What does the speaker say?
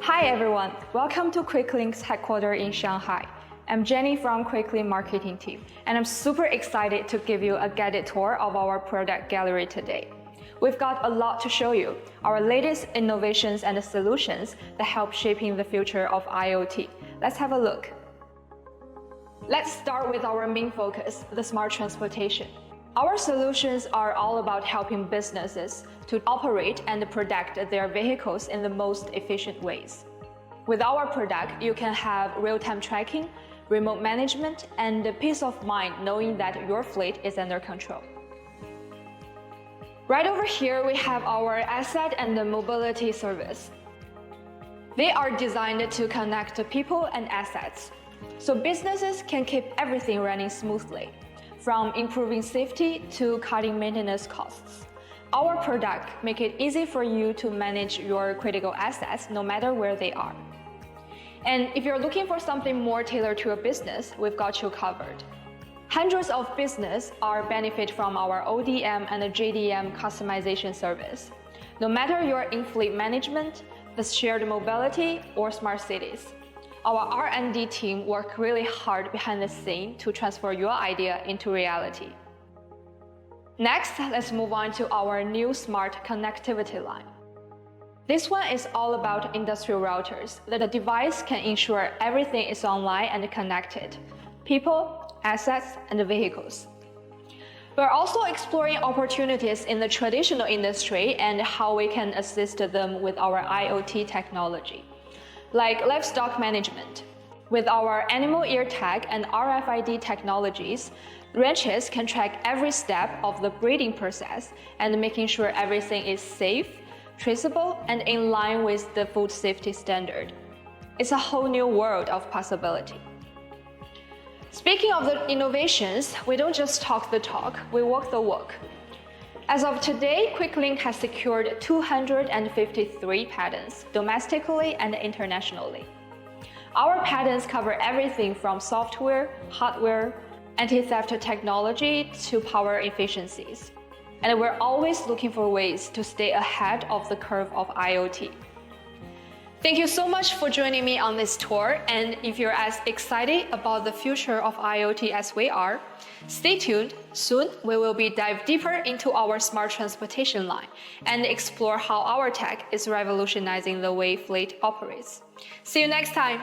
Hi everyone, welcome to Queclink's headquarters in Shanghai. I'm Jenny from Queclink marketing team, and I'm super excited to give you a guided tour of our product gallery today. We've got a lot to show you, our latest innovations and solutions that help shaping the future of IoT. Let's have a look. Let's start with our main focus, the smart transportation. Our solutions are all about helping businesses to operate and protect their vehicles in the most efficient ways. With our product, you can have real-time tracking, remote management, and the peace of mind knowing that your fleet is under control. Right over here, we have our asset and the mobility service. They are designed to connect people and assets, so businesses can keep everything running smoothly, from improving safety to cutting maintenance costs. Our product make it easy for you to manage your critical assets no matter where they are. And if you're looking for something more tailored to your business, we've got you covered. Hundreds of businesses benefit from our ODM and JDM customization service. No matter you're in fleet management, the shared mobility, or smart cities. Our R&D team work really hard behind the scene to transfer your idea into reality. Next, let's move on to our new smart connectivity line. This one is all about industrial routers that the device can ensure everything is online and connected: people, assets, and vehicles. We're also exploring opportunities in the traditional industry and how we can assist them with our IoT technology, like livestock management. With our animal ear tag and RFID technologies, ranchers can track every step of the breeding process and making sure everything is safe, traceable, and in line with the food safety standard. It's a whole new world of possibility. Speaking of the innovations, we don't just talk the talk, we walk the walk. As of today, Queclink has secured 253 patents domestically and internationally. Our patents cover everything from software, hardware, anti-theft technology to power efficiencies. And we're always looking for ways to stay ahead of the curve of IoT. Thank you so much for joining me on this tour, and if you're as excited about the future of IoT as we are, stay tuned. Soon, we will dive deeper into our smart transportation line and explore how our tech is revolutionizing the way fleet operates. See you next time!